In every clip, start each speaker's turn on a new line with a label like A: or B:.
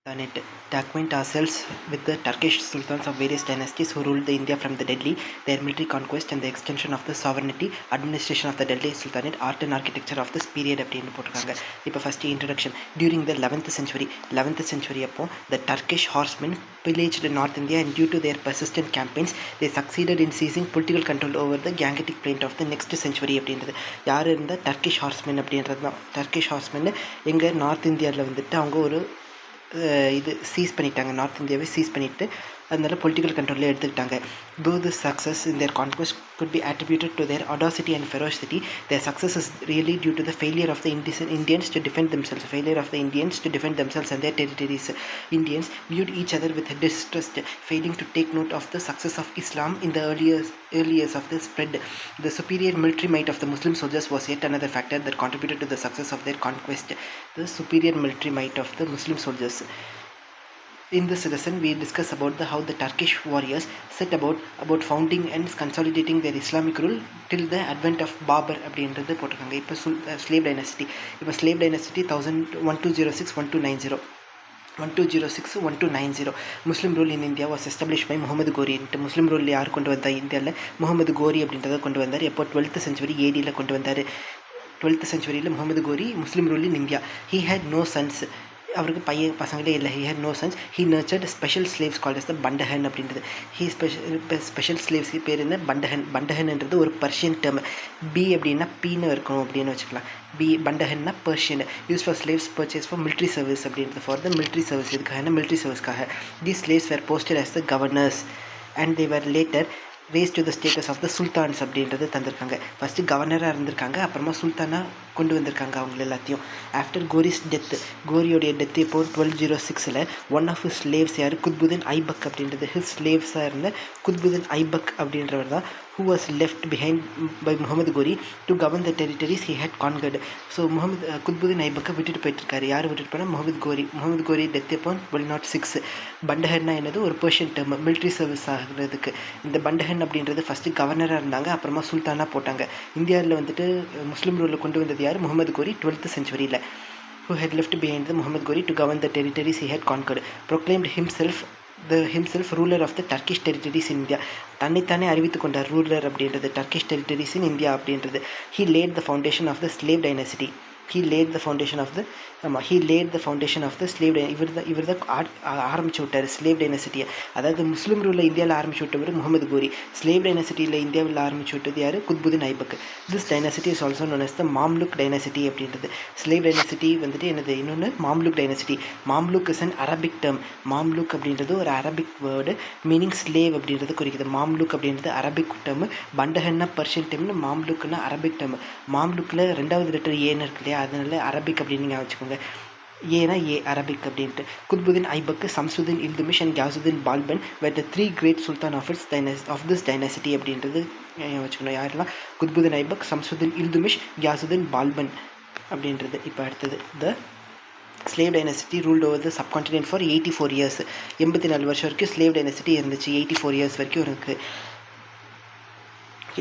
A: Sultanate, to acquaint ourselves with the Turkish sultans of various dynasties who ruled the India from the Delhi, their military conquest and the extension of the sovereignty, administration of the Delhi Sultanate, art and architecture of this period அப்படின்னு போட்டிருக்காங்க. இப்போ first introduction. During the 11th century அப்போ the Turkish horsemen pillaged North India and due to their persistent campaigns they succeeded in seizing political control over the Gangetic Plain of the next century அப்படின்றது. யார் இருந்தால் Turkish horsemen அப்படின்றது தான். Turkish horsemen எங்கள் north இந்தியாவில் வந்துட்டு அவங்க ஒரு இது சீஸ் பண்ணிட்டாங்க, நார்த் இந்தியாவை சீஸ் பண்ணிவிட்டு அதனால பொலிட்டிக்கல் கண்ட்ரோலில் எடுத்துக்கிட்டாங்க. Though this success in their conquest could be attributed to their audacity and ferocity, their success is really due to the failure of the Indians to defend themselves and their territories. Indians viewed each other with distrust, failing to take note of the success of Islam in the early years of the spread. The superior military might of the Muslim soldiers was yet another factor that contributed to the success of their conquest. The superior military might of the Muslim soldiers. In this lesson, we discuss about how the Turkish warriors set about founding and consolidating their Islamic rule till the advent of Babur அப்படின்றது போட்டிருக்காங்க. இப்போ slave dynasty 1206-1290 Muslim rule in India was established by Muhammad Ghori. Muslim rule யார் கொண்டு வந்தா இந்தியாவில்? முகமது கோரி அப்படின்றத கொண்டு வந்தார். எப்போ 12th century AD கொண்டு வந்தார். 12th century Muhammad Ghori Muslim rule in India. He had no sons. அவருக்கு பசங்களே இல்லை. he had no sons. he nurtured special slaves called as the பண்டஹன் அப்படின்றது. ஸ்பெஷல் ஸ்லேவ்ஸ் பேர் என்ன? பண்டஹன்ன்றது ஒரு பர்ஷியன் டேர்ம். பி அப்படின்னா பீன்னு இருக்கணும் அப்படின்னு வச்சுக்கலாம். பண்டஹன்னா Persian. Use for slaves purchase for military service அப்படின்றது. For the military service. இதுக்காக மிலிட்ரி சர்வீஸ்க்காக. These slaves were posted as the governors and they were later raised to the status of the sultans அப்படின்றது தந்திருக்காங்க. First கவர்னராக இருந்திருக்காங்க, அப்புறமா சுல்தானாக கொண்டு வந்திருக்காங்க அவங்க எல்லாத்தையும். ஆஃப்டர் கோரிஸ் டெத்து, கோரியோடைய டெத்து இப்போ 1206 ஒன் ஆஃப் ஹிஸ் ஸ்லேவ்ஸ் யார்? குத்புதீன் ஐபக் அப்படின்றது. ஹிஸ் ஸ்லேவ்ஸாக இருந்த குத்புதீன் ஐபக் அப்படின்றவர் தான் who was left behind by Muhammad Ghori to govern the territories he had conquered. So Qutbuddin ஐபக்கை விட்டுட்டு போயிட்டுருக்காரு. யார் விட்டுட்டு போனால்? முகமது கோரி டெத் அப்போ 1206. பண்டஹன்னா என்னது? ஒரு பர்ஷியன் டேர்ம், மிலிட்ரி சர்வீஸ் ஆகிறதுக்கு. இந்த பண்டஹன் அப்படின்றது ஃபஸ்ட்டு கவர்னராக இருந்தாங்க, அப்புறமா சுல்தானாக போட்டாங்க. இந்தியாவில் வந்துட்டு முஸ்லீம் ரூலில் கொண்டு வந்தது யார்? முகமது கோரி 12th century who had left behind the Muhammad Ghori to govern the territories he had conquered, proclaimed himself ruler of the Turkish territories in India. தன்னைத்தானே அறிவித்து கொண்டார் ரூலர் அப்படின்றது. டர்க்கிஷ் டெரிட்டரிஸ் இன் இந்தியா அப்படின்றது. he laid the foundation of the slave dynasty. he laid the foundation of the slave dynasty. இவர் தான் ஆரம்பிச்சு விட்டார் slave டைனசிட்டியை. அதாவது முஸ்லீம் ரூலில் இந்தியாவில் ஆரம்பிச்சு விட்டவர் முகமது கோரி. ஸ்லேவ் டைனசிட்டியில் இந்தியாவில் ஆரம்பிச்சு விட்டது யார்? Qutbuddin Aibak. This dynasty is also known as the Mamluk dynasty அப்படின்றது. ஸ்லேவ் டைனசிட்டி வந்துட்டு என்னது? இன்னொன்று Mamluk dynasty. Mamluk is an Arabic term. Mamluk அப்படின்றது ஒரு அரபிக் வேர்டு, மீனிங் ஸ்லேவ் அப்படின்றது குறிக்குது. மாம்லுக் அப்படின்றது அரபிக் டேர்ம். பண்டஹன்னா பர்ஷியன் டேர்ம்னு, மாம்லுக்னா அரபிக் டேர்ம். மாம்லுக்கில் 2வது லெட்டர் ஏன்னு இருக்கு இல்லையா, அதனால அரபிக் அப்படின்னு நீங்கள் வச்சுக்கோங்க. ஏன்னா அரபிக் அப்படின்ட்டு. Qutbuddin Aibak, Shamsuddin Iltutmish and Ghiyasuddin Balban were the 3 great sultan of this dynasty அப்படின்றது வச்சுக்கணும். யாரெல்லாம்? குத்புதீன் ஐபக், சம்சுதீன் இல்துமிஷ், கியாசுதீன் பால்பன் அப்படின்றது. இப்போ அடுத்தது த slave dynasty ruled over the subcontinent for 84 years. 84 வருஷம் வரைக்கும் ஸ்லேவ் டைனசிட்டி இருந்துச்சு. 84 years வரைக்கும் இருக்குது.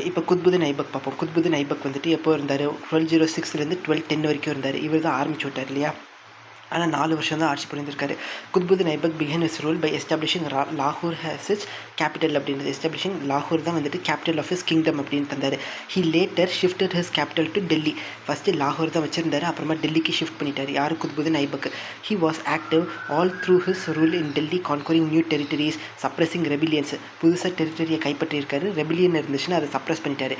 A: இப்போ குத்புதீன் ஐபக் பார்ப்போம். குத்புதீன் ஐபக் வந்துட்டு எப்போ இருந்தார்? 1206 1210 வரைக்கும் இருந்தார். இவர் தான் ஆரம்பிச்சு விட்டார் இல்லையா, ஆனால் 4 வருஷம் தான் ஆட்சி புரிந்திருக்காரு. Qutbuddin Aibak began is rule by establishing லாகூர் ஹேஸ் இட்ஸ் கேபிட்டல் அப்படின்றது. எஸ்டாப்ளிஷிங் லாகூர் தான் வந்துட்டு கேபிட்டல் ஆஃப் ஹிஸ் கிங்டம் அப்படின்னு தந்தார். He later shifted his capital to Delhi. First லாகூர் தான் வச்சுருந்தார், அப்புறமா டெல்லிக்கு ஷிஃப்ட் பண்ணிட்டார். யார்? Qutbuddin Aibak. He was active all through his rule in Delhi, conquering new territories, suppressing rebellions. புதுசாக டெரிட்டரியை கைப்பற்றியிருக்காரு. ரெபிலியன் இருந்துச்சுன்னா அதை சப்ரஸ் பண்ணிட்டார்.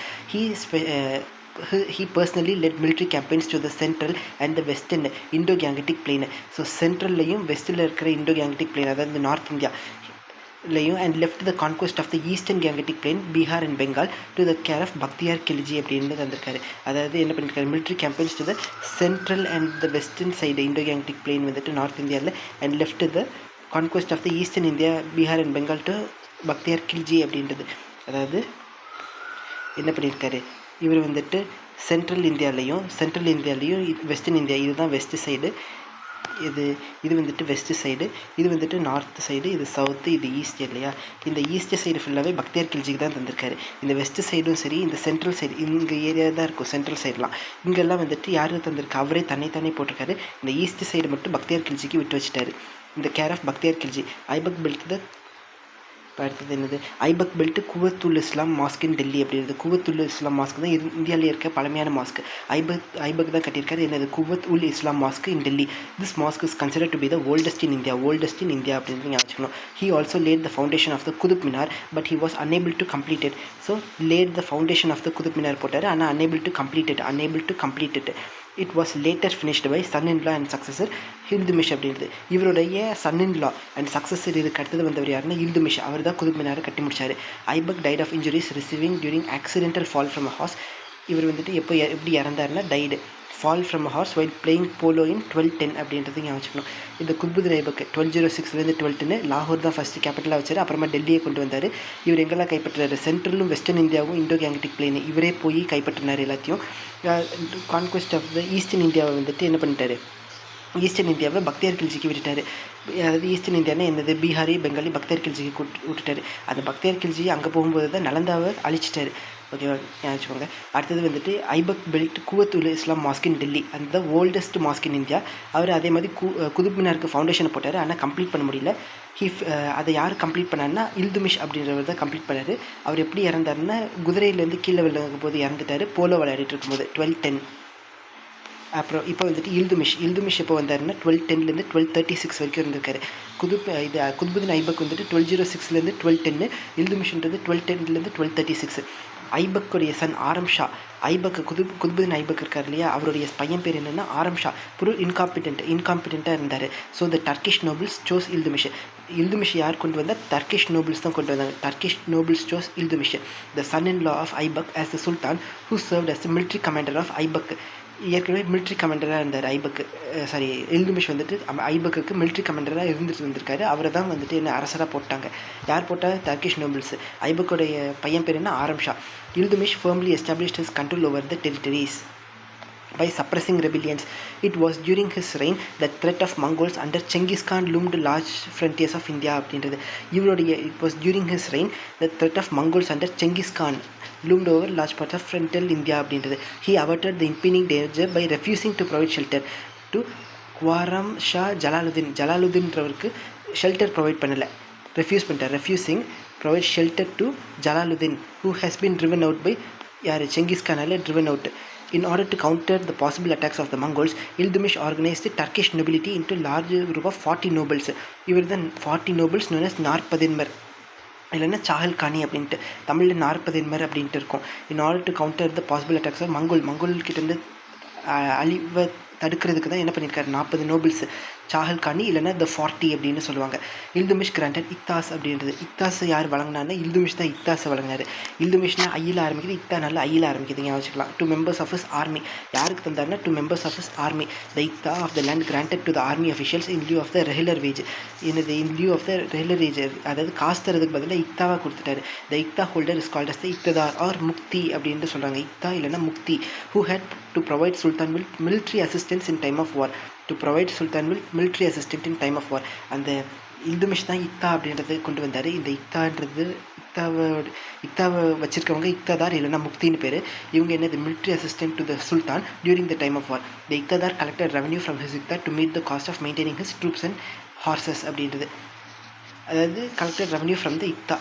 A: He personally led military campaigns to the central and the western Indo-Gangetic plain. So சென்ட்ரல்லையும் வெஸ்ட்டில் இருக்கிற Indo-Gangetic plain, அதாவது north இந்தியாலையும், and left the conquest of the eastern Gangetic plain, Bihar and Bengal to the care of Bakhtiyar Khilji அப்படின்னு தந்திருக்காரு. அதாவது என்ன பண்ணியிருக்காரு? military campaigns to the central and the western side Indo-Gangetic plain வந்துட்டு north இந்தியாவில், and left the conquest of the eastern India, Bihar and Bengal to Bakhtiyar Khilji அப்படின்றது. அதாவது என்ன பண்ணியிருக்காரு? இவர் வந்துட்டு சென்ட்ரல் இந்தியாலையும் வெஸ்டர்ன் இந்தியா, இதுதான் வெஸ்ட் சைடு, இது வந்துட்டு வெஸ்ட் சைடு, இது வந்துட்டு நார்த் சைடு, இது சவுத்து, இது ஈஸ்ட் இல்லையா. இந்த ஈஸ்ட் சைடு ஃபுல்லாகவே பக்தியார் கில்ஜிக்கு தான் தந்திருக்காரு. இந்த வெஸ்ட் சைடும் சரி, இந்த சென்ட்ரல் சைடு, இங்கே ஏரியா தான் இருக்கும் சென்ட்ரல் சைடெலாம். இங்கெல்லாம் வந்துட்டு யார் தந்திருக்கு? அவரே தன்னைத்தானே போட்டிருக்காரு. இந்த ஈஸ்ட் சைடு மட்டும் பக்தியார் கில்ஜிக்கு விட்டு வச்சுட்டாரு. இந்த care of Bakhtiyar Khilji. Aibak built the அடுத்தது என்னது, Aibak built Quwwatul Islam mosque in Delhi அப்படின்றது. குவத்துல் இஸ்லாம் மாஸ்க் தான் இந்தியாவில் இருக்க பழமையான மாஸ்க். ஐபக் தான் கட்டியிருக்காரு. என்னது, Quwwat ul Islam mosque in Delhi. This mosque is consider to be the oldest in India அப்படின்றது ஞாபகம். He also laid the foundation of the Qutub Minar but he was unable to complete it. So laid the foundation of the Qutub Minar போட்டார், ஆனால் unable to complete it. It was later finished by son in law and successor Iltutmish அப்படின்றது. இவருடைய son in law and successor இதுக்கு அடுத்தது வந்தவர் யாருன்னா இல்துமிஷ். அவர் தான் குதுப் மினாரை கட்டி முடிச்சார். Aibak died of injuries receiving during accidental fall from a horse. இவர் வந்துட்டு எப்படி இறந்தாருன்னா died fall from a horse while playing polo in 1210 அப்படின்றது ஞாபகம் வச்சுக்கணும். இந்த குத்புதீன் ஐபக் 1206 1210 லாகூர் தான் ஃபஸ்ட்டு கேபிட்டலாக வச்சார். அப்புறமா டெல்லியை கொண்டு வந்தார். இவர் எங்கெல்லாம் கைப்பற்றுறாரு, சென்ட்ரலும் வெஸ்டர்ன் இந்தியாவும் இண்டோ கேங்கட்டிக் பிளேன் இவரே போய் கைப்பற்றினார் எல்லாத்தையும். கான்குவெஸ்ட் ஆஃப் த ஈஸ்டர்ன் இந்தியாவை வந்துட்டு என்ன பண்ணிட்டாரு, ஈஸ்டர்ன் இந்தியாவை பக்தியார் கில்ஜிக்கு விட்டுட்டார். அதாவது ஈஸ்டர்ன் இந்தியானா என்னது, பீகாரி பெங்காலி பக்தியார் கில்ஜிக்கு விட்டுட்டார். அந்த பக்தியார் கில்ஜி அங்கே போகும்போது தான் நலந்தாவை அழிச்சிட்டாரு. ஓகேவா, வச்சுக்கோங்க. அடுத்தது வந்துட்டு Aibak build குவத் ul Islam mosque in Delhi, அந்த ஓல்டஸ்ட் மாஸ்க் இன் இந்தியா. அவர் அதே மாதிரி குதுப் மினாருக்கு ஃபவுண்டேஷனை போட்டார், ஆனால் கம்ப்ளீட் பண்ண முடியல. அதை யார் கம்ப்ளீட் பண்ணாருன்னா இல்துமிஷ் அப்படின்றவர் தான் கம்ப்ளீட் பண்ணார். அவர் எப்படி இறந்தாருன்னா குதிரையிலேருந்து கீழே விழுகும் போது இறந்துட்டார், போலோ விளையாடிட்டு இருக்கும்போது 1210. அப்புறம் இப்போ வந்துட்டு இல்துமிஷ் எப்போ வந்தாருன்னா 1210 1236 வரைக்கும் இருந்திருக்காரு. குத்புதீன் ஐபக் வந்துட்டு 1206 1210, இல்துமிஷ்ன்றது 1210 1236. ஐபக்குடைய சன் ஆரம் ஷா, குத்புதீன் ஐபக் இருக்கார் இல்லையா, அவருடைய பையன் பேர் என்னென்னா ஆரம் ஷா. இன்காம்பிடென்ட்டாக இருந்தார். So the Turkish nobles chose Iltutmish யார் கொண்டு வந்தால் டர்க்கிஷ் நோபிள்ஸ் தான் கொண்டு வந்தாங்க. Turkish nobles chose Iltutmish the son in law of Aibak as the sultan who served as the military commander of Aibak. ஏற்கனவே மிலிட்ரி கமாண்டராக இருந்தார் இல்துமிஷ் வந்துட்டு ஐபக்குக்கு மிலிட்ரி கமாண்டராக இருந்துட்டு வந்திருக்காரு. அவரை தான் வந்துட்டு என்ன அரசராக போட்டாங்க. யார் போட்டால் டர்க்கிஷ் நோபிள்ஸ். ஐபக்குடைய பையன் பேர் என்ன ஆரம் Shah. Iltutmish firmly established his control over the territories by suppressing rebellions. It was during his reign that threat of Mongols under Genghis Khan loomed large frontiers of India அப்படின்றது. it was during his reign that threat of Mongols under Genghis Khan loomed over large parts of frontier India அப்படின்றது. He averted the impending danger by refusing to provide shelter to Khwarazm Shah ஜலாலுதீன்றவருக்கு shelter provide பண்ணலை, refusing provide shelter to Jalaluddin who has been driven out by Genghis Khan driven out. In order to counter the possible attacks of the Mongols, Iltutmish organized the Turkish nobility into a large group of 40 nobles. இவர் தான் 40 nobles known as நாற்பதின்மர், இல்லைன்னா சாஹல் கானி அப்படின்ட்டு, தமிழில் நாற்பதின்மர் அப்படின்ட்டு இருக்கும். In order to counter the possible attacks of மங்கோல்கிட்டேருந்து அழிவை தடுக்கிறதுக்கு தான் என்ன பண்ணியிருக்காரு, 40 நோபிள்ஸ் சாஹல் கானி இல்லைன்னா த 40 அப்படின்னு சொல்லுவாங்க. இல்துமிஷ் கிராண்டட் இக்தாஸ் அப்படின்றது. இக்தாஸ் யார் வழங்கினார்னா இல்துமிஷ் தான் இக்தாஸை வழங்கினார். இல்துமிஷ்னா ஐயில் ஆரம்பிக்குது, இக்தானால ஐயில் ஆரம்பிக்குதுங்க வச்சுக்கலாம். 2 members of his army யாருக்கு தந்தார்னா 2 members of his army. The iqta of the land granted to the army officials in lieu of the regular wage. In lieu of the regular wage, அதாவது காசு தரதுக்கு பதிலாக இக்தாவாக கொடுத்துட்டாரு. The iqta holder is called as the iqtadar or muqti அப்படின்ட்டு சொல்கிறாங்க. இக்தா இல்லைன்னா muqti. Who had to provide sultan military assistance in time of war. To provide sultan military assistant in time of war. அந்த இல்துமிஷ் தான் இக்தா அப்படின்றது கொண்டு வந்தார். இந்த இக்தாவை வச்சிருக்கவங்க இக்ததார் இல்லைன்னா முக்தின்னு பேர். இவங்க என்னது military assistant to the sultan during the time of war. The இக்ததார் collected revenue from his இக்தா to meet the cost of maintaining his troops and horses அப்படின்றது. அதாவது collected revenue from the இக்தா,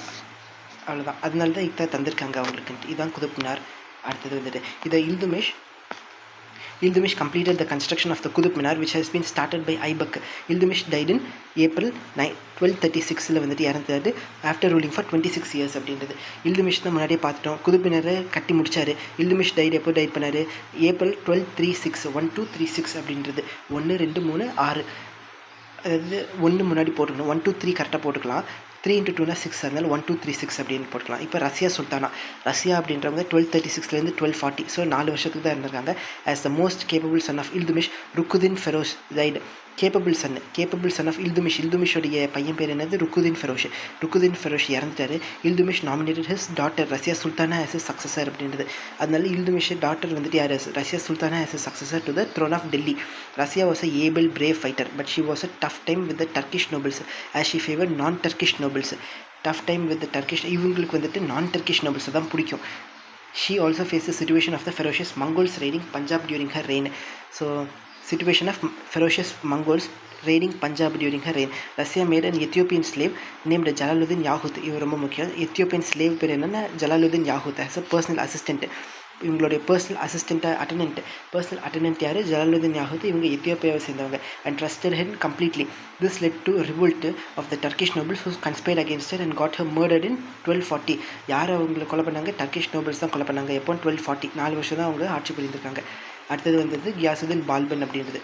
A: அவ்வளோதான். அதனால தான் இக்தா தந்திருக்காங்க அவங்களுக்கு. இதுதான் குதுப் மினார். அடுத்தது வந்துட்டு இதை Iltutmish completed the construction of the Qutub Minar which has been started by Aibak. Iltutmish died in April 1236 வந்துட்டு இறந்தாரு ஆஃப்டர் ரூலிங் ஃபார் 26 years அப்படின்றது. இல்துமிஷ் தான் முன்னாடியே பார்த்துட்டோம், குதுப் மினாரை கட்டி முடிச்சார். இல்துமிஷ் எப்போ டைட் பண்ணார், ஏப்ரல் 1236 அப்படின்றது. 1 2 3 6, அதாவது 1 முன்னாடி போட்டுக்கணும், 1 2 3 கரெக்டாக போட்டுக்கலாம். 3 × 2 6, அதனால 1236 அப்படின்னு போட்டுக்கலாம். இப்போ ரஷ்யா அப்படின்றவங்க 1236 1240, ஸோ 4 வருஷத்துக்கு தான் இருந்திருக்காங்க. As the most capable son of Iltutmish Ruknuddin Feroz right. Capable son of இல்துமிஷோடைய பையன் பேர் என்னது, ருக்குதீன் ஃபெரோஷ் இறந்துட்டார். Iltutmish nominated his daughter Razia Sultana as a successor அப்படின்றது. அதனால இல்துமிஷ் டாட்டர் வந்துட்டு யார், Razia Sultana as a successor to the throne of Delhi. Razia was a able brave fighter but she was a tough time with the Turkish nobles as she favour non Turkish nobles. Tough time with the Turkish, இவங்களுக்கு வந்துட்டு நான் Turkish nobles தான் பிடிக்கும். She also faced the situation of the ferocious Mongols raiding Punjab during her reign. So situation of ferocious Mongols raiding Punjab during her reign. Russia made an Ethiopian slave named Jalaluddin Yahut. இவர் ரொம்ப முக்கியம். Ethiopian slave பேர் என்னென்னா Jalaluddin Yaqut as a personal assistant. இவங்களுடைய personal attendant யார்? ஜலாலுதீன் யாஹூத். இவங்க எத்தியோப்பியாவை சேர்ந்தவங்க. And trusted him completely. This led to revolt of the Turkish nobles who conspired against her and got her murdered in 1240. யார் அவங்களை கொலை பண்ணாங்க? டர்க்கிஷ் நோபல்ஸ் தான் கொலை பண்ணாங்க. எப்போ? 1240. 4 வருஷம் தான் அவங்க ஆட்சி புரிந்திருக்காங்க. அடுத்தது வந்தது கியாசுதீன் பால்பன் அப்படின்றது.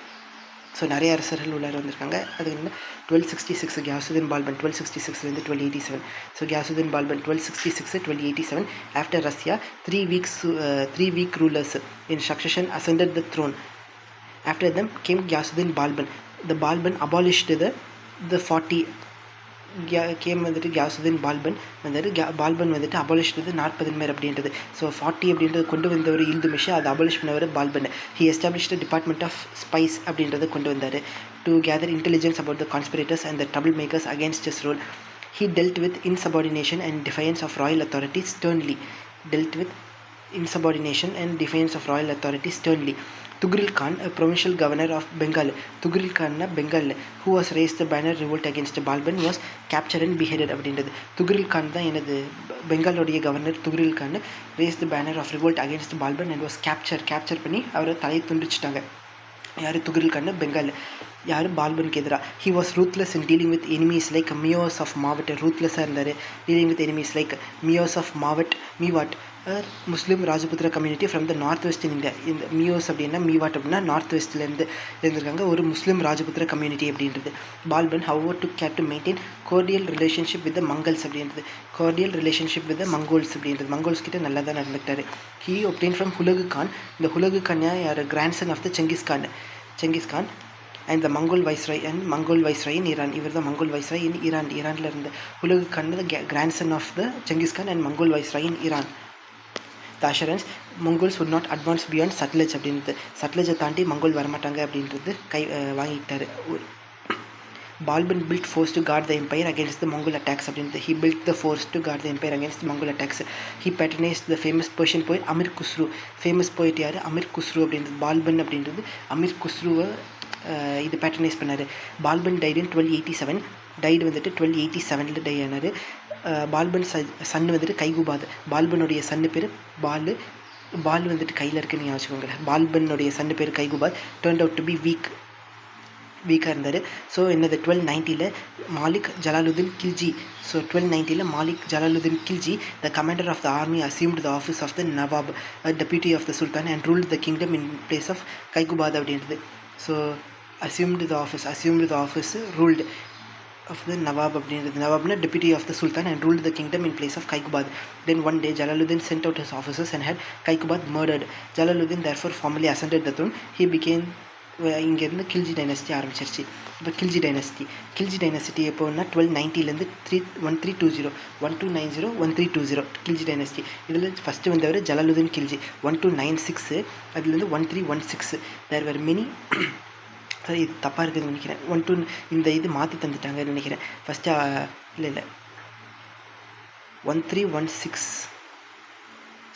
A: ஸோ நிறைய அரசர்கள் உள்ளார வந்திருக்காங்க. அது என்ன 1266 கியாசுதீன் பால்பன் 1266 1287. So Ghiyasuddin Balban 1266 1287. After Russia 3 weak rulers in succession ascended the throne. After them came Gyasuddin Balban. The Balban abolished the 40 game வந்துட்டு கியாசுதீன் பால்பன் வந்துட்டு அபாலிஷ் 40 மேர் அப்படின்றது. ஸோ 40 அப்படின்றது கொண்டு வந்தவர் இல்துமிஷா, அதை அபாலிஷ் பண்ணவர் Balban. He established department of spies அப்படின்றத கொண்டு வந்தார் to gather intelligence about the conspirators and the trouble makers against his rule. He dealt with insubordination and defiance of royal authority sternly. Tughril Khan, a provincial governor of Bengal, who was raised the banner revolt against Balban, was captured and beheaded அப்படின்றது. துக்ரில் கான் தான் எனது பெங்காலோடைய governor. Tughril Khan raised the banner of revolt against Balban and was captured பண்ணி அவரை தலையை துண்டிச்சிட்டாங்க. யார்? துக்ரில் கான். பெங்கால். யார்? பால்பனுக்கு எதிராக. He was ruthless in dealing with enemies like Meos of Mewat. ரூத்லெஸ்ஸாக இருந்தார் dealing with enemies like Meos of Mewat Muslim Rajput community from the north west in India. இந்த மியோஸ் அப்படின்னா மீவாட் அப்படின்னா நார்த் வெஸ்ட்லேருந்து இருந்திருக்காங்க ஒரு முஸ்லீம் ராஜபுத்திர கம்யூனிட்டி அப்படின்றது. Balban hour to care to maintain cordial relationship with the Mongols அப்படின்றது. Mongols அப்படின்றது. மங்கோல்ஸ் கிட்ட நல்லா தான் நடந்துக்கிட்டாரு. He obtain from Hulagu Khan. இந்த ஹுலகு கான் யார்? Grandson of the Genghis Khan and the Mongol viceroy in Iran. இவர் தான் மங்கோல் வைஸ்ராய் இன் ஈரானில் இருந்த Hulagu Khan grandson of the Genghis Khan and Mongol viceroy in Iran. The assurance Mongols would not advance beyond Sutlej அப்படின்றது. சட்லஜை தாண்டி Mongol வரமாட்டாங்க அப்படின்றது வாங்கிட்டாரு. Balban built force to guard the empire against the Mongol attacks அப்படின்றது. He built the force to guard the empire against the Mongol attacks. He patronized the famous Persian poet Amir Khusru. Famous போயிட் யார்? அமீர் குஸ்ரு அப்படின்றது. பால்பன் அப்படின்றது அமீர் குஸ்ருவை இது patronise பண்ணார். பால்பன் tight இன் 1287. Tide வந்துட்டு 1287 tie ஆனார். பால்பன் சன்னு வந்துட்டு கைகுபாத். பால்பனுடைய சன்னு பேர் பால் வந்துட்டு கையில் இருக்குன்னு யோசிச்சுக்கோங்க. பால்பனுடைய சன்னு பேர் Kaiqubad. Turned out to be வீக்காக இருந்தார். ஸோ என்னது 1290 Malik Jalaluddin Khilji. So 1290 Malik Jalaluddin Khilji, the commander of the army, assumed the office of the nawab, deputy of the sultan and ruled the kingdom in place of Kaiqubad அப்படின்றது. So assumed the office, ruled of the Nawab அப்படின்றது. நவாப்னா deputy of the Sultan and ruled the kingdom in place of Kaikubad. Then one day Jalaluddin sent out his officers and had Kaikubad murdered. Jalaluddin therefore formally ascended the throne. He became இங்கேருந்து Khilji dynasty ஆரம்பிச்சிருச்சு. இப்போ Khilji dynasty எப்போன்னா 1290 1320 Khilji dynasty. இதில் first வந்தவர் ஜலாலுதீன் கில்ஜி 1296. அதுலேருந்து 1316. தேர் were many sir இது தப்பாக இருக்குதுன்னு நினைக்கிறேன். இந்த இது மாற்றி தந்துட்டாங்கன்னு நினைக்கிறேன். ஃபஸ்ட்டு இல்லை 1316.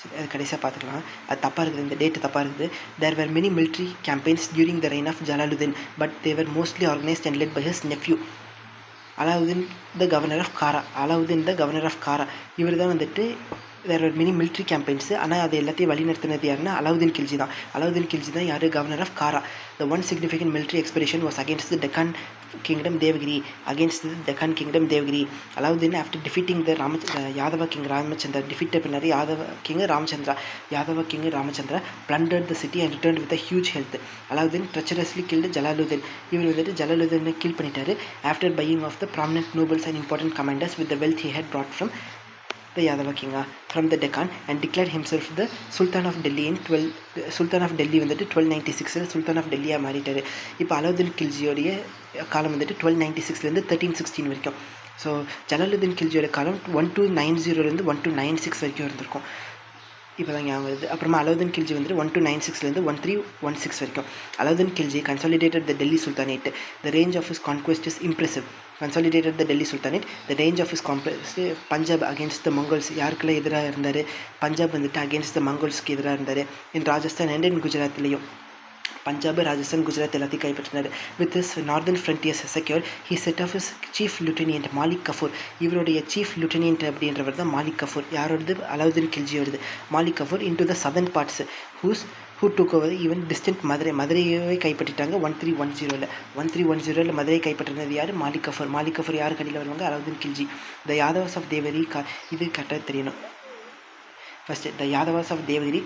A: சரி, அது கடைசியாக பார்த்துக்கலாம். அது தப்பாக இருக்குது, இந்த டேட்டு தப்பாக இருக்குது. There were many military campaigns during the reign of Jalaluddin, but they were mostly organised and led by his nephew Alauddin the governor of Kara. இவர் தான் வந்துட்டு there are many military campaigns. ஆனால் அது எல்லாத்தையும் வழிநடத்தினது யாருன்னா அலாவுதீன் கில்ஜி தான் யார்? Governor of Kara. The one significant military expedition was against the Deccan kingdom Devagiri. Alauddin after defeating the Yadava king Ramachandra, defeat பண்ணார் Yadava king Ramachandra plundered the city and returned with a huge health. Alauddin treacherously killed Jalaluddin. இவர் வந்துட்டு ஜலாலுதீனை கில் பண்ணிட்டாரு. After buying off the prominent nobles and important commanders with the wealth he had brought from the Yadava king from the Deccan and declared himself the Sultan of Delhi வந்துட்டு 1296 Sultan of Delhi மாறிட்டார். இப்போ அலாவுதீன் கில்ஜியோடைய காலம் வந்துட்டு 1296 1316 வரைக்கும். So Jalaluddin கில்ஜியோட காலம் 1290 1296 வரைக்கும் இருந்திருக்கும். இப்போ தான் ஞாபகம் வருது. அப்புறமா அலாவுதீன் கில்ஜி வந்துட்டு 1296 1316 வரைக்கும். Alauddin Khilji consolidated the Delhi Sultanate. The range of his conquest is impressive. Punjab against the Mongols. யாருக்கெல்லாம் எதிராக இருந்தார்? பஞ்சாப் வந்துட்டு அகேன்ஸ்ட் த மங்கோல்ஸ்க்கு எதிராக இருந்தார். இன் ராஜஸ்தான் அண்ட் இன் குஜராத்லேயும். பஞ்சாப், ராஜஸ்தான், குஜராத் எல்லாத்தையும் கைப்பற்றினார். With his northern frontiers secure he set off his chief lieutenant Malik Kafur. இவருடைய சீஃப் லியூட்டனியன்ட் அப்படின்றவர் தான் மாலிக் கஃபூர். யாரோடது? அலாவுதீன் கில்ஜியோடது. Malik Kafur into the southern parts who took over even distant மதுரையவே கைப்பற்றிட்டாங்க 1310. 1310 மதுரையை கைப்பற்றினது யார்? மாலிக் கஃபூர். மாலிக் கஃபூர் யார் கடையில் வருவாங்க? அலாவுதீன் கில்ஜி. த யாதவாஸ் ஆஃப் தேவரி இது கரெக்டாக தெரியணும். First the Yadavas of Devagiri,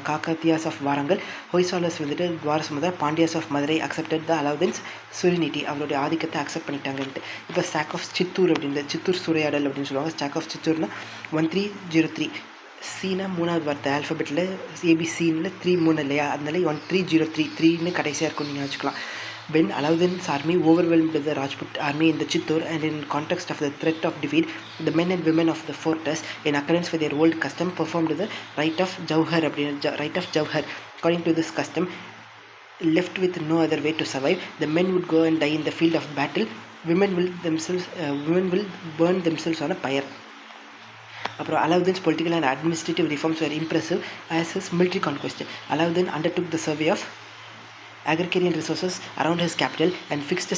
A: Kakatiyas of Warangal, Hoysalas வந்துட்டு Dwarasamudra, Pandyas of Madurai accepted the Alauddin's suzerainty. அவருடைய ஆதிக்கத்தை அக்செப்ட் பண்ணிட்டாங்கன்ட்டு. இப்போ ஸ்டாக் ஆஃப் சித்தூர் அப்படின்ற சித்தூர் சூறையாடல் அப்படின்னு சொல்லுவாங்க. Stock of சித்தூர்னா 1303. சீனா 3வது வார்த்தை ஆல்ஃபபெட்டில் ஏபிசின்னு 3 3 இல்லையா, அதனால 1303 3ன்னு கடைசியாக இருக்கும், நீங்கள் வச்சுக்கலாம். When Alauddin's army overwhelmed the Rajput army in the Chittor and in context of the threat of defeat, the men and women of the fortress, in accordance with their old custom, performed the rite of Jauhar. According to this custom, left with no other way to survive, the men would go and die in the field of battle. Women will burn themselves on a pyre. அப்புறம் Alauddin's political and administrative reforms were impressive as his military conquest. Alauddin undertook the survey of agrarian resources around his capital and fixed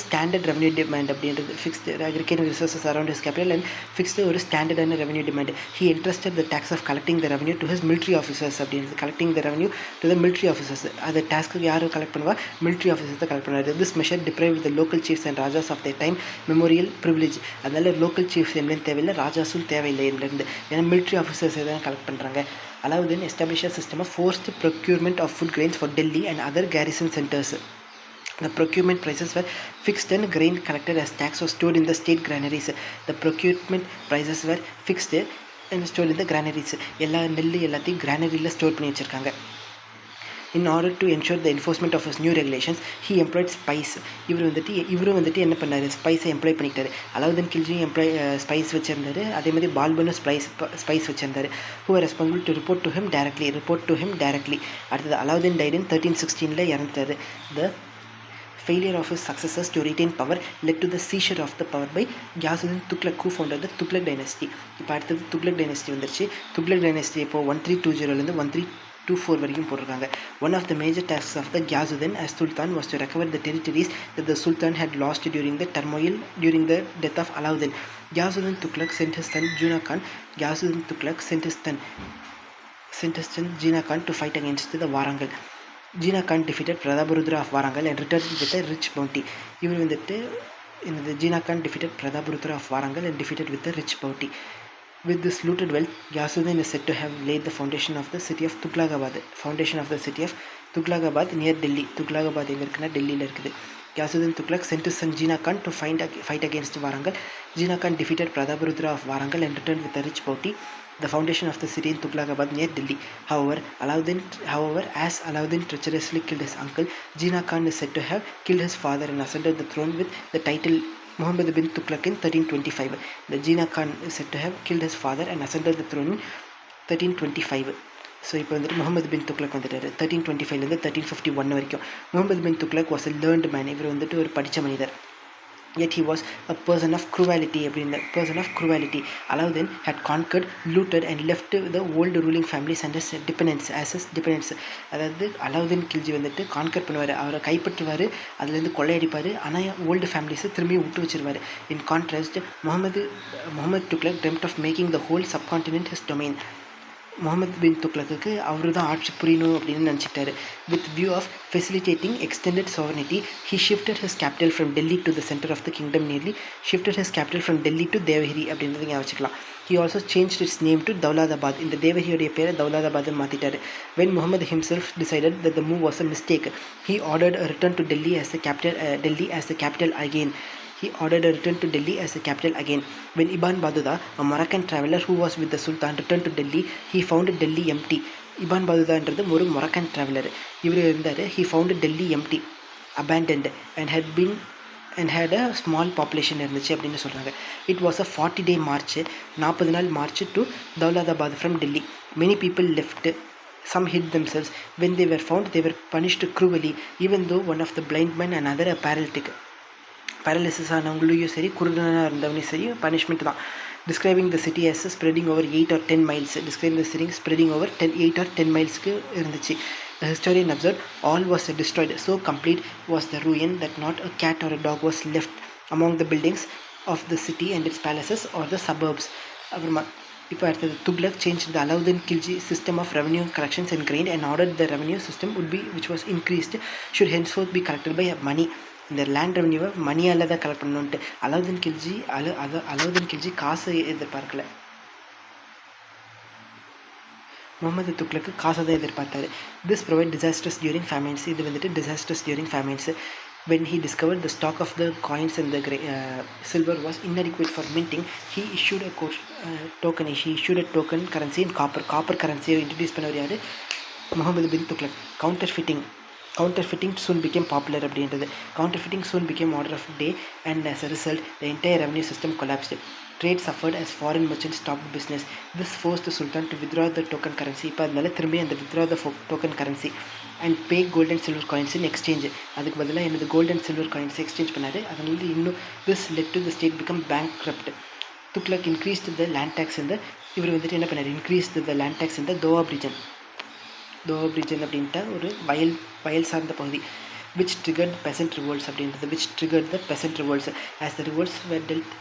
A: standard revenue demand அப்படின்றது. fixed agrarian resources around his capital and fixed ஒரு standard and revenue demand. He entrusted the tax of collecting the revenue to his military officers அப்படின்றது. collecting the revenue to the military officers. அது task யார் collect பண்ணுவா? military officers தான் collect பண்ணுவார். this measure deprived the local chiefs and rajas of their time memorial privilege. அதனால local chiefs என்னன்னு தேவையில்லை, ராஜாஸும் தேவையில்லை இதுலேருந்து, ஏன்னா military officers தான் கலெக்ட் பண்ணுறாங்க. Alauddin established a system of forced procurement of food grains for Delhi and other garrison centers. The procurement prices were fixed and grain collected as tax was stored in the state granaries. The procurement prices were fixed and stored in the granaries. எல்லா நெல் எல்லாத்தையும் கிரானரியில் store பண்ணி வச்சுருக்காங்க. In order to ensure the enforcement of his new regulations, he employed spies. இவரும் வந்துட்டு என்ன பண்ணார்? ஸ்பைஸை employee பண்ணிக்கிட்டாரு. Alauddin கில்ஜியும் spice வச்சுருந்தார். அதே மாதிரி பால்பனும் ஸ்பைஸ் வச்சுருந்தார். who were responsible to report to him directly. அடுத்தது அலாவுதீன் died in 1316 இறந்துட்டார். The failure of his successors to retain power led to the seizure of the power by Ghiyasuddin Tughlaq, who founded the Tughlaq dynasty. இப்போ அடுத்தது Tughlaq dynasty வந்துருச்சு. Tughlaq dynasty இப்போ 1320 1324 வரைக்கும் போட்டிருக்காங்க. One of the major tasks of the Ghiyasuddin as Sultan was to recover the territories that the Sultan had lost during the turmoil during the death of Alauddin. Ghiyasuddin Tughlaq sent his son Jina Khan to fight against the Warangal. Jina Khan defeated Prataparudra of Warangal and returned with a rich bounty. இவர் வந்துட்டு Jina Khan defeated Prataparudra of Warangal and defeated with a rich bounty. With this looted wealth, Ghiyasuddin is said to have laid the foundation of the city of Tughlaqabad. Near Delhi. Tughlaqabad எங்க இருக்குன்னா டெல்லியில் இருக்குது. Ghiyasuddin Tughlaq sent his son Jina Khan to fight against Warangal. Jina Khan defeated Prataparudra of Warangal and returned with a rich bounty. The foundation of the city in Tughlaqabad near Delhi. However, as Alauddin treacherously killed his uncle, Jina Khan is said to have killed his father and ascended the throne with the title Muhammad bin Tughlaq in 1325. The Jina Khan is said to have killed his father and ascended the throne in 1325. So இப்போ வந்துட்டு முகமது பின் துக்ளக் வந்துட்டார் 1325 1351 வரைக்கும். Muhammad bin Tughlaq was a learned man. இவர் வந்துட்டு ஒரு படித்த மனிதர். Yet he was a person of cruelty. Alauddin had conquered, looted and left the old ruling families and his dependents. அதாவது அலாவுதீன் கில்ஜி வந்துட்டு கான்கர் பண்ணுவார், அவரை கைப்பற்றுவார், அதுலேருந்து கொள்ளையடிப்பார், ஆனால் ஓல்டு ஃபேமிலிஸை திரும்பி விட்டு வச்சிருவார். In contrast Muhammad Tughlaq dreamt of making the whole subcontinent his domain. Muhammad bin துக்ளக்கு அவரு தான் ஆட்சி புரியணும் அப்படின்னு நினச்சிட்டாரு. With view of facilitating extended sovereignty, he shifted his capital from Delhi to the center of the kingdom, Delhi to Devahiri அப்படின்றது ஞாபகம் வச்சுக்கலாம். He also changed its name to Daulatabad. இந்த தேவகியோடைய பேரை தௌலாதாபாத் மாற்றிட்டார். When Muhammad himself decided that the move was a mistake, he ordered a return to Delhi as the capital again. When Ibn Battuta, a Moroccan traveler who was with the Sultan, returned to Delhi, he found Delhi empty. Ibn Battuta என்றது ஒரு மொரக்கன் traveler. இவர் இருந்தார். He found Delhi empty, abandoned and had a small population இருந்துச்சு அப்படின்னு சொல்கிறாங்க. It was a 40-day march, 40 நாள் march to Daulatabad from Delhi. Many people left. Some hid themselves. When they were found, they were punished cruelly, even though one of the blind men and another a paralysis ஆனவங்களையும் சரி, குருடனாக இருந்தவனையும் சரி, punishment தான். Describing the city as spreading over 8 or 10 miles. 8 or 10 milesக்கு இருந்துச்சு. The historian observed, all was destroyed. So complete was the ruin that not a cat or a dog was left among the buildings of the city and its palaces or the suburbs. இப்போ அடுத்தது Tughlaq changed the Alauddin Khilji system of revenue collections and grain and ordered the revenue system would be which was increased should henceforth be collected by money. இந்த land ரெவன்யூவை மணியால் தான் collect பண்ணணுன்ட்டு Alauddin Khilji காசை எதிர்பார்க்கல. முகமது துக்ளக்கு காசை தான் எதிர்பார்த்தாரு. This provide disasters during famines. இது வந்துட்டு disasters during famines. When he discovered the stock of the coins and the silver was inadequate for minting, he issued a token. He issued a token currency in copper. Copper currency introduce பண்ணவர் யாரு? Mohammed bin Tughlaq. Counterfeiting soon became popular அப்படின்றது. Counterfeiting soon became order of day and as a result the entire revenue system collapsed. Trade suffered as foreign merchants stopped business. This forced the sultan to withdraw the token currency. இப்போ அதனால திரும்பி அந்த withdraw the token currency and pay gold and silver coins in exchange. அதுக்கு பதிலாக என்னது gold and silver coins exchange பண்ணாரு. அதனால இன்னும் this led to the state become bankrupt. Tughlaq increased the land tax in the இவர் வந்துட்டு என்ன பண்ணார்? increased the land tax in the Doab region அப்படின்ட்டு ஒரு வயல் சார்ந்த பகுதி. which triggered peasant revolts அப்படின்றது. which triggered the peasant revolts as the revolts were dealt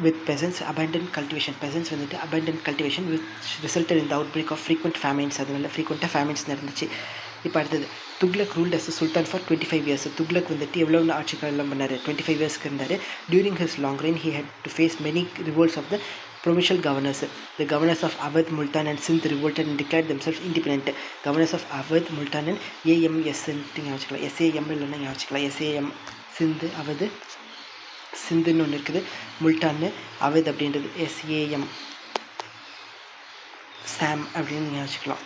A: with peasants abandoned cultivation. peasants வந்துட்டு abandoned cultivation which resulted in the outbreak of frequent famines. அதனால frequent famines நடந்துச்சு. இப்போ அடுத்தது Tughlaq ruled as a sultan for 25 years. Tughlaq வந்துட்டு எவ்வளோ ஆட்சி காலம் பண்ணார்? 25 இயர்ஸ்க்கு இருந்தார். during his long reign he had to face many revolts of the provincial governors. The governors of Awadh, Multan and Sindh revolted and declared themselves independent. Governors of Awadh, Multan and AMS SAM இல்லைன்னா ஞாபகம் SAM சிந்து அவது சிந்துன்னு ஒன்று இருக்குது. முல்டான்னு அவது அப்படின்றது SAM சாம் அப்படின்னு ஞாபகம்.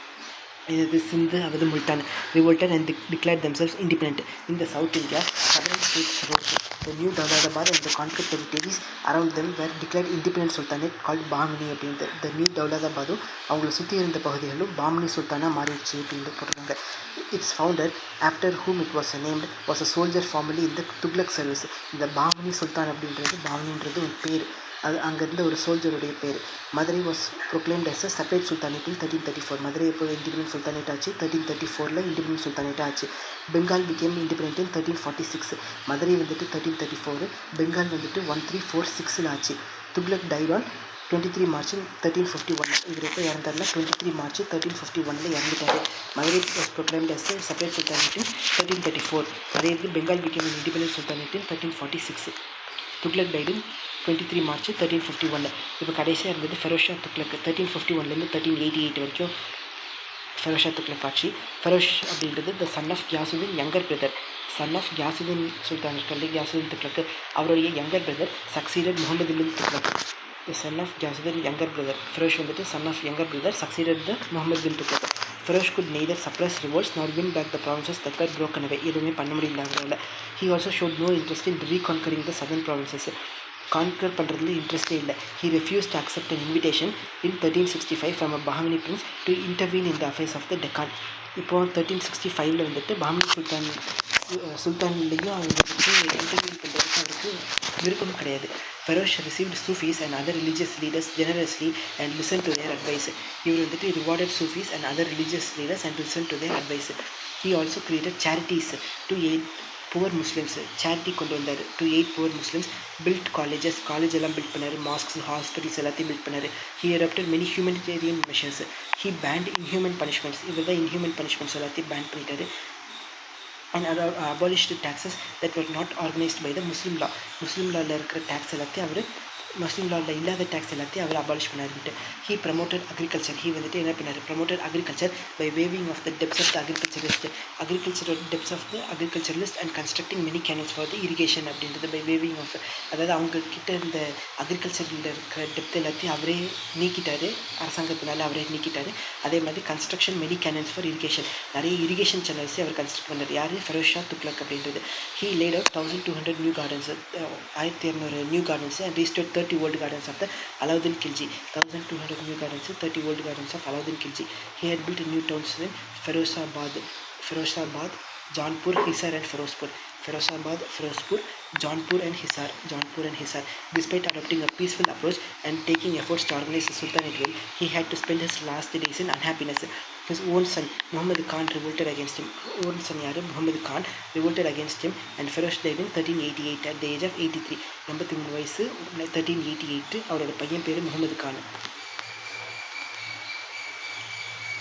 A: இது சிந்து அவது Multan revolted and declared themselves independent. In the South India, southern states rose. The new Daulatabad and the conquered territories around them were declared independent sultanate called Bahmani அப்படின்ட்டு. The new Daulatabadum அவங்களை சுற்றி இருந்த பகுதிகளும் பாமினி சுல்தானாக மாறிடுச்சு அப்படின்ட்டு போட்டிருக்காங்க. Its founder, after whom it was named, was a soldier formerly in the Tughlaq service. இந்த பாமினி சுல்தான் பாமினின்றது ஒரு பேர். அது அங்கேருந்து ஒரு சோல்ஜருடைய பேர். Madurai was proclaimed as a separate sultanate in 1334. Madurai எப்போ இண்டிபெண்டன்ட் சுல்தானேட் ஆச்சு? 1334 இண்டிபெண்டன்ட் சுல்தானேட் ஆச்சு. Bengal became independent in 1346. Madurai வந்துட்டு 1334, பெங்கால் வந்துட்டு 1346 ஆச்சு. Tughlaq died on 23 March 1351. இவர் எப்போ இறந்தாருன்னா 23 March 1351 இறந்துட்டாரு. Madurai was proclaimed as a separate sultanate in 1334. அதே இது Bengal became independent sultanate in 1346. Tughlaq died in 23 March 1351. இப்போ கடைசியாக இருந்தது ஃபெரோஷா துக்ளக். 1351 1388 வரைக்கும் ஃபெரோஷா துக்ளக் ஆட்சி. ஃபெரோஷ் அப்படின்றது the son of Ghiyasuddin younger brother. Son of Ghiyasuddin sultan இருக்கல்ல, கியாசுதீன் துக்ளக், அவருடைய younger brother succeeded Muhammad bin Tughlaq. The son of Ghiyasuddin younger brother. Feroz வந்துட்டு son of younger brother succeeded the Muhammad bin Tughlaq. Feroz could neither suppress revolts nor win back the provinces that were broken away. எதுவுமே பண்ண முடியல அவங்களால. He also showed no interest in reconquering the southern provinces. Conquer பண்ணுறதுல இன்ட்ரெஸ்டே இல்லை. He refused to accept an invitation in 1365 from a Bahmani prince to intervene in the affairs of the Deccan. இப்போது 1365 வந்துட்டு பாமினி சுல்தான்லேயும் அவங்க வந்துட்டு இன்டர்வியூ பண்ணுறதுக்கு அவருக்கு விருப்பம் கிடையாது. Feroz received Sufis and other religious leaders generously and listened to their advice. இவர் வந்துட்டு rewarded Sufis and other religious leaders and listened to their advice. He also created charities to aid poor Muslims. Charity கொண்டு வந்தார் to aid poor Muslims. Built colleges, college எல்லாம் build பண்ணார். Masks, hospitals எல்லாத்தையும் build பண்ணார். He adopted many humanitarian measures. He banned inhuman punishments. இவர் தான் inhuman punishments எல்லாத்தையும் pan பண்ணிட்டார். And abolished taxes that were not organized by the Muslim law. முஸ்லீம் லாவில் இருக்கிற tax எல்லாத்தையும் அவர் முஸ்லீம் லாவில் இல்லாத டேக்ஸ் எல்லாத்தையும் அவர் abolish பண்ணாருன்ட்டு. He promoted agriculture. He வந்துட்டு என்ன பண்ணார்? promoted agriculture by waiving of the debts of the agricultural debts of the agriculturalist and constructing many canals for the irrigation அப்படின்றது by waiving of. அதாவது அவங்க கிட்ட இருந்த அக்ரிகல்ச்சரில் இருக்கிற டெப்த் எல்லாத்தையும் அவரே நீக்கிட்டார். அரசாங்கத்தினால அவரே நீக்கிட்டார். அதே மாதிரி construction many canals for irrigation, நிறைய இரிகேஷன் சேனல்ஸே அவர் கன்ஸ்ட்ரக்ட் பண்ணார். யார்? ஃபெரோஷா துக்ளக் அப்படின்றது. He laid out 1200 new gardens, 1200 new gardens and restored 30 old gardens of the Alauddin Khilji. 1200 new gardens, 30 old gardens of Alauddin Khilji. He had built new towns in Ferozabad, Jaunpur, Hisar and Firozpur. Firozpur, Jaunpur and Hisar. Despite adopting a peaceful approach and taking efforts to organize the Sultanate well, he had to spend his last days in unhappiness. his own son Muhammad Khan revolted against him. Own son யாரு Mohammed Khan revolted against him and Feroz died in 1388 at the age of 83. 83 வயசு 1388. அவரோட பையன் பேர் முகமது கான்.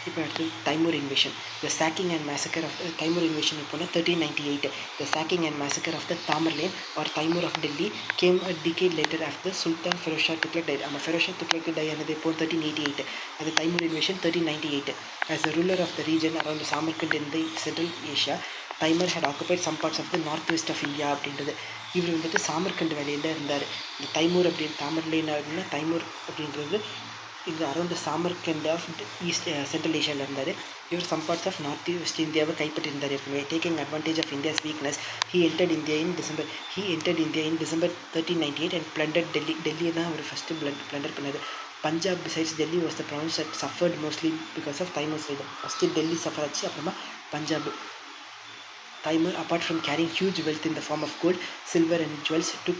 A: இப்போ அடுத்து Timur invasion. The sacking and massacre of Timur invasion இப்போனா 1398. The sacking and massacre of the Tamerlane or Timur of Delhi came a decade later after Sultan Feroz Shah Tughlaq died. நம்ம Feroz Shah Tughlaq die ஆனது இப்போ 1388. அது Timur invasion 1398. As a ruler of the region around Samarkand in the Central Asia, தைமர் had occupied some parts of the north west of India அப்படின்றது. இவர் வந்துட்டு Samarkand வேலையில் இருந்தார். இந்த தைமூர் அப்படின்னு தாமர்லேன் அப்படின்னா தைமூர் அப்படின்றது இது around Samarkand of east central ஏஷியாவில் இருந்தார். இவர் some parts of north west இந்தியாவை கைப்பற்றியிருந்தார். எப்பவுமே taking advantage of India's weakness he entered India in December 1398 and plundered Delhi. டெல்லியை தான் அவர் ஃபஸ்ட்டு பிளண்டர் பண்ணார். Punjab besides Delhi was the province that suffered mostly because of Timur side. First Delhi suffer ஆச்சு, அப்புறமா Punjab. Taimur, apart from carrying huge wealth in the form of gold, silver and jewels, took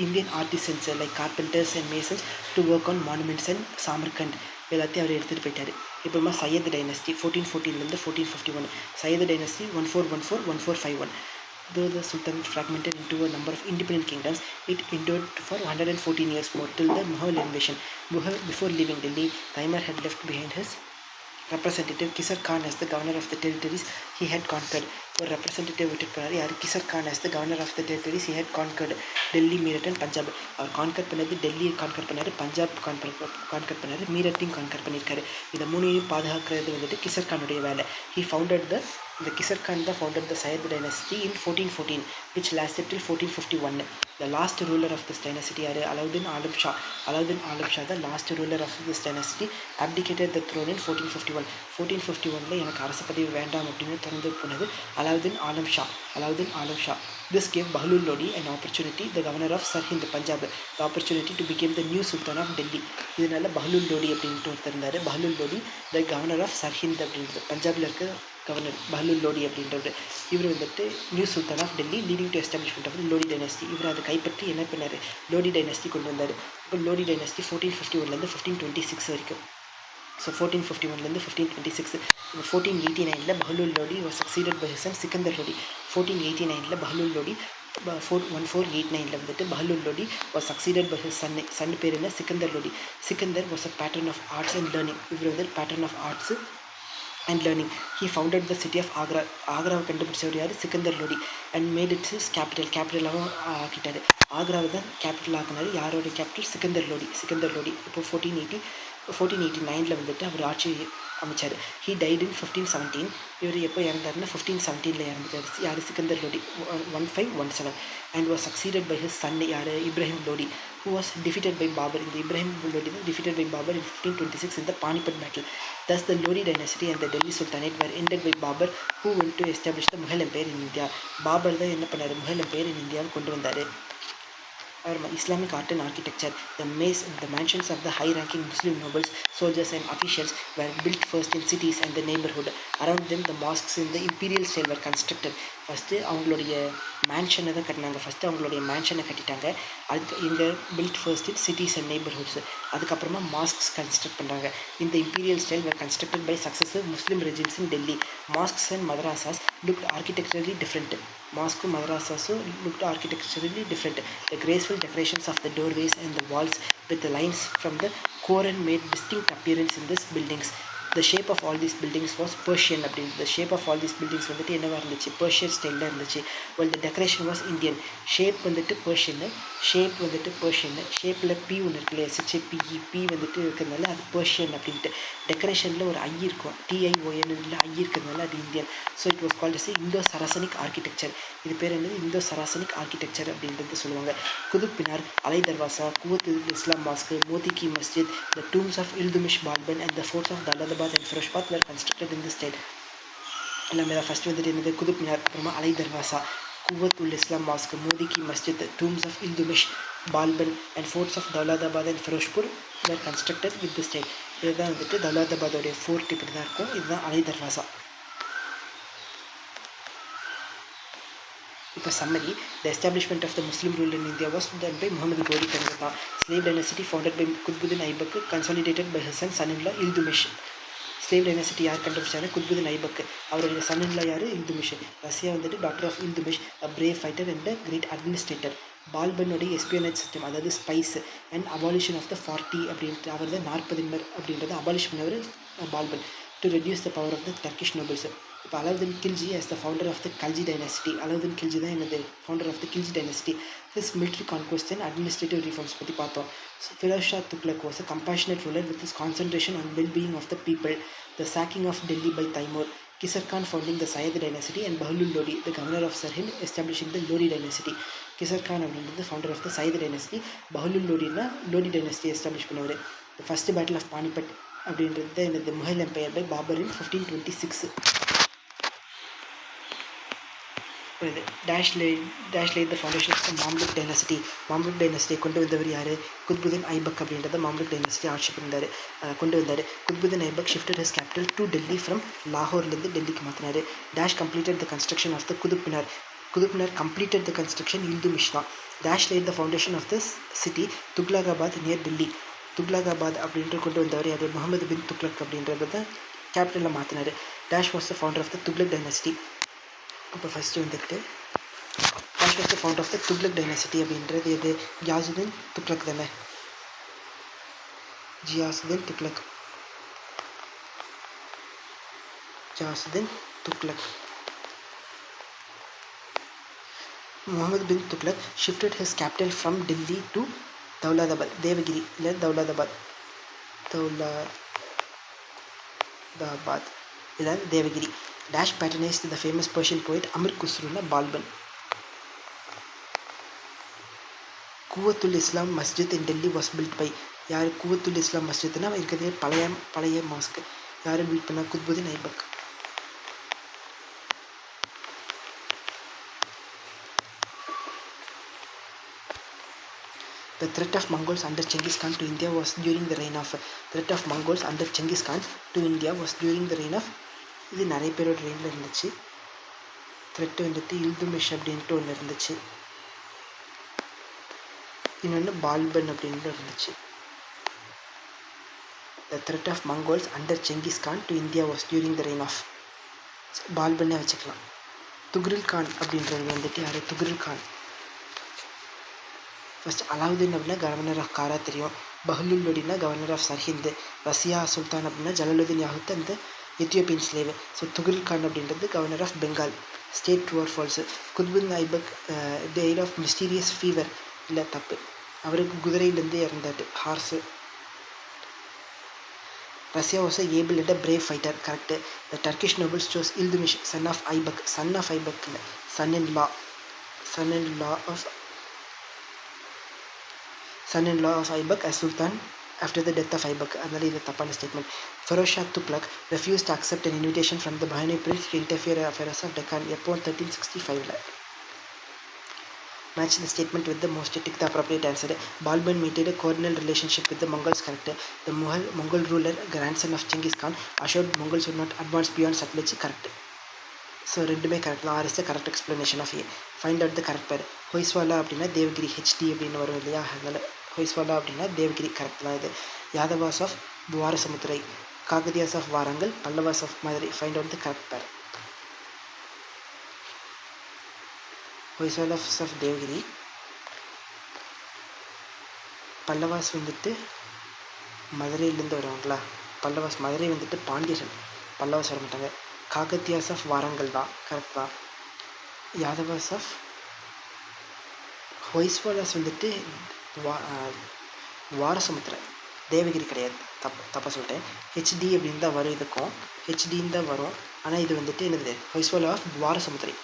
A: Indian artisans like carpenters and masons to work on monuments in Samarkand. எல்லாத்தையும் அவர் எடுத்துகிட்டு போயிட்டார். இப்போமா Sayyid dynasty 1414 1451. Sayyid dynasty 1414-1451. Though the Sultan fragmented into a number of independent kingdoms, it endured for 114 years more till the Mughal invasion. Before leaving Delhi, Taimur had left behind his representative Kisar Khan as the governor of the territories he had conquered. ஒரு representative விட்டுட்டு போனார். யார்? Khizr Khan as the governor of the territories he had conquered. Delhi, Meerut and Punjab. அவர் conquer பண்ணது டெல்லியை conquer பண்ணார், Punjab conquer பண்ணார், மீரட்டையும் conquer பண்ணியிருக்காரு. இந்த மூணையும் பாதுகாக்கிறது வந்துட்டு கிசர் கானுடைய வேலை. He founded the Kisar Khan founded the Sayyid dynasty in 1414, which lasted till 1451. The last ruler of this dynasty, Alauddin Alam Shah. Alauddin Alam Shah, the last ruler of this dynasty, abdicated the throne in 1451. 1451 எனக்கு அரசு பதவி வேண்டாம் அப்படின்னு திறந்து போனது Alauddin Alam Shah. This gave Bahlul Lodi an opportunity, the governor of Sirhind, Punjab, the opportunity to become the new Sultan of Delhi. இதனால பஹ்லுல் லோடி அப்படின்ட்டு ஒருத்தர் இருந்தார். Bahlul Lodi the governor of Sirhind அப்படின்றது பஞ்சாபில் இருக்க கவர்னர் பஹ்லுல் லோடி அப்படின்றவர். இவர் வந்துட்டு new sultan of Delhi, leading to establishment of Lodi dynasty. இவர் அதை கைப்பற்றி என்ன பண்ணார்? லோடி டைனஸ்டி கொண்டு வந்தார். இப்போ லோடி டைனஸ்டி 1451 1526 வரைக்கும். So 1451 1526. 1489 Bahlul Lodi was succeeded by his son Sikandar Lodi. 1489 Bahlul Lodi 1489 வந்துட்டு பஹ்லுல் Lodi was succeeded by his son பேர் என்ன? Sikandar Lodi. Sikandar was a patron of arts and learning. இவர் வந்து patron of arts and learning. He founded the city of Agra. ஆக்ராவை கண்டுபிடிச்சவர் யார்? Sikandar Lodi. And made its his கேபிட்டலாகவும் ஆக்கிட்டார். ஆக்ராவை தான் கேபிட்டல் ஆக்கினார். யாரோட கேபிட்டல்? சிக்கந்தர் லோடி. இப்போ 1489 வந்துட்டு அவர் ஆட்சி அமைச்சார். ஹீ டைட் இன் 1517. இவர் எப்போ இறந்தாருன்னா 1517 இறந்துட்டார். யார்? Sikandar Lodi 1517. And was succeeded by his son யார்? Ibrahim Lodi, who was defeated by Babur. இந்த இப்ராஹிம் லோடி தான் defeated by Babur in 1526 in the Panipat battle. Thus the Lodi dynasty and the Delhi Sultanate were ended by Babur, who went to establish the Mughal Empire in India. Babur தான் என்ன பண்ணார்? Mughal empire இன் இந்தியாவை கொண்டு வந்தார். Islamic art and architecture. The mansions of the high-ranking Muslim nobles, soldiers and officials were built first in cities and the neighborhood. Around them, the mosques in the imperial style were constructed. First அவங்களுடைய மேன்ஷனை தான் கட்டினாங்க. First அவங்களுடைய மேன்ஷனை கட்டிட்டாங்க. அதுக்கு இங்கே built first in cities and neighbourhoods. அதுக்கப்புறமா mosques construct பண்ணுறாங்க. இந்த imperial style were constructed by successive Muslim regimes in Delhi. Mosques and madrasas looked architecturally different. Mosque madrasas looked architecturally different. The graceful decorations of the doorways and the walls with the lines from the Quran made distinct appearance in these buildings. The shape of all these buildings was Persian. The shape of all these buildings வந்துட்டு என்னவா இருந்துச்சு? Persian ஸ்டைலில் இருந்துச்சு. Well, the decoration was Indian. Shape வந்துட்டு Persian. ஷேப்பில் P ஒன்று இருக்குல்ல, SHAPE, P வந்துட்டு இருக்கிறதுனால அது Persian அப்படின்ட்டு. டெக்கரேஷனில் ஒரு ஐ இருக்கும், TION ஐ இருக்கிறதுனால அது Indian. So it was called as Indo Saracenic architecture. இது பேர் என்னது? இந்தோ சராசனிக் ஆர்கிடெக்சர் அப்படின்றது சொல்லுவாங்க. குதுப் மினார், அலை தர்வாசா, குவத் இஸ்லாம் mask, Modi Ki Masjid, the tombs of Iltutmish Balban and the forts of Daulatabad and Firozabad were constructed in this style. எல்லாமே first வந்துட்டு என்னது? குதுப் மினார், அப்புறமா அலை தர்வாசா, குவத் இஸ்லாம் mask, Modi Ki Masjid, tombs of Iltutmish Balban and forts of Daulatabad and Firozpur were constructed with this style. இதுதான் வந்துட்டு தௌலதாபாதோடைய fort இப்படி தான் இருக்கும். இதுதான் அலை தர்வாசா. இப்போ summary, the establishment of the Muslim rule in India was done by Muhammad Ghori Kangata. Slave dynasty founded by Qutbuddin Aibak, consolidated by his son-in-law Iltutmish. Slave dynasty யார் கண்டுபிடிச்சாரு? குத்புதீன் ஐபக். அவருடைய சன்னில் யார்? இல்துமிஷ். ரஷ்யா வந்துட்டு daughter of Iltutmish, a brave fighter and a great administrator. பால்பனுடைய espionage system, அதாவது spies and abolition of the 40 அப்படின்ட்டு அவர் தான் 40 அப்படின்றத அபாலிஷ் பண்ணவர் Balban to reduce the power of the Turkish nobles. இப்போ Alauddin Khilji as the founder of the Khalji dynasty. Alauddin Khilji தான் என்னது founder of the Khilji dynasty. his military conquest and administrative reforms பற்றி பார்த்தோம். Firoz Shah Tughlaq was a compassionate ruler with his concentration on well-being of the people. The sacking of Delhi by Taimur. Kisar Khan founding the Sayyid dynasty and Bahlul Lodi, the governor of Sirhind, establishing the Lodi dynasty. Kisar Khan அப்படின்றது founder of the Sayyid dynasty. Bahlul Lodiனா Lodi dynasty establish பண்ணவர். The first battle of Panipat அப்படின்றது என்னது Mughal empire by Babur in 1526. Dash laid the foundation of Mamluk dynasty. மாம்லுக் டைனசிட்டியை கொண்டு வந்தவர் யார்? குத்புதீன் ஐபக் அப்படின்றத மாம்லுக் டைனசிட்டி ஆட்சி கொண்டு வந்தார். Qutbuddin Aibak shifted his capital to Delhi from லாகூர்லேருந்து டெல்லிக்கு மாற்றினார். Dash completed the construction of the Qutub completed the construction Iltutmish தான். Dash laid the foundation of the city Tughlakabad near Delhi. Tughlakabad அப்படின்ற கொண்டு வந்தவர் யார்? முகமது பின் துக்ளக் அப்படின்றத கேபிட்டலில் மாற்றினார். Dash was the founder of the Tughlaq dynasty. இப்போ ஃபஸ்ட்டு வந்துட்டு dash was the founder of the Tughlaq dynasty அப்படின்றது எது? கியாசுதீன் துக்ளக் தானே. Ghiyasuddin Tughlaq. Muhammad bin Tughlaq shifted his capital from Delhi to Daulatabad, Devagiri இல்லை தௌலாதாபாத் இல்லை Devagiri. Dash patronized the famous Persian poet Amir Khusruனா Balban. Quwwatul Islam Masjid in Delhi was built by யார்? குவத்துல் இஸ்லாம் மஸ்ஜித்னா இருக்கிறதே பழைய மாஸ்க். யார் பில்ட் பண்ணா? Qutbuddin Aibak. The threat of Mongols under Genghis Khan to India was during the reign of இது நிறைய பேரோட ரெயினில் இருந்துச்சு. த்ரெட்டு வந்துட்டு இல்துமிஷ் அப்படின்ட்டு ஒன்று இருந்துச்சு, இன்னொன்று பால்பன் அப்படின்ட்டு இருந்துச்சு. The threat of Mongols under Genghis Khan to India was during the reign of பால்பன்னே வச்சுக்கலாம். துக்ரில் கான் அப்படின்றது வந்துட்டு யார்? துக்ரில் கான். ஃபஸ்ட் அலாவுதீன் அப்படின்னா கவர்னர் ஆஃப் காரா தெரியும். பஹ்லுல் லோடினா கவர்னர் ஆஃப் சர்ஹிந்து. ரஷ்யா சுல்தான் அப்படின்னா ஜலலுதீன் யாஹூத் அந்த Ethiopian slave. So Tughril Khan அப்படின்றது governor of Bengal. State true or false? Qutbuddin Aibak died of mysterious fever. இல்லை, தப்பு. அவருக்கு குதிரையிலேருந்து இறந்தார், horse. Razia was able and brave fighter. Correct. The Turkish nobles chose Iltutmish son of Aibak இல்லை, son in law of Aibak as sultan after the death of Aibak. அதனால இது தப்பான statement. Firoz Shah Tughlaq refused to accept an invitation from the Bahmani prince to interfere in affairs of Deccan. எப்போ? 1365. Match the statement with the most. Tick the appropriate answer. Balban maintained a cordial relationship with the Mongols. Correct. The Mongol ruler, grandson of Genghis Khan, assured Mongols would not advance beyond Satluj. Correct. So ரெண்டுமே correct தான். R is the correct explanation of A. Find out the correct pair. Hoysala அப்படின்னா Devagiri, HD அப்படின்னு வரும் இல்லையா, அதனால் ஹொய்ஸ்வாலா அப்படின்னா Devagiri correct தான். இது யாதவாஸ் ஆஃப் துவாரசமுத்திரை, Kakatiyas of Warangal, Pallavas of Madurai. Find out the correct pair. Hoysalas of Devagiri, Pallavas வந்துட்டு மதுரையிலேருந்து வருவாங்களா? பல்லவாஸ் மதுரை வந்துட்டு பாண்டியர்கள், பல்லவாஸ் வர மாட்டாங்க. காகத்தியாஸ் ஆஃப் வாரங்கல் தான் கரெக்ட் தான். யாதவாஸ் ஆஃப் ஹொய்ஸ்வாலாஸ் வந்துட்டு வாரசமுத்திரை, தேவகிரி கிடையாது, தப்பாக சொல்லிட்டேன். ஹெச்டி அப்படின்னு தான் வரும், இதுக்கும் ஹெச்டின்னு தான் வரும். ஆனால் இது வந்துட்டு என்னது? ஹொய்ஸ்வாலா ஆஃப் துவாரசமுத்திரை,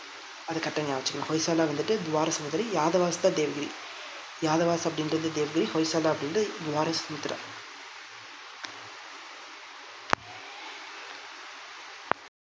A: அது கரெக்டாக ஞாபகம் வச்சுக்கணும். ஹொய்சாலா வந்துட்டு துவாரசமுத்திரை, யாதவாஸ் தான் தேவகிரி. யாதவாஸ் அப்படின்றது தேவகிரி, ஹொய்சாலா அப்படின்றது துவாரசமுத்திரை.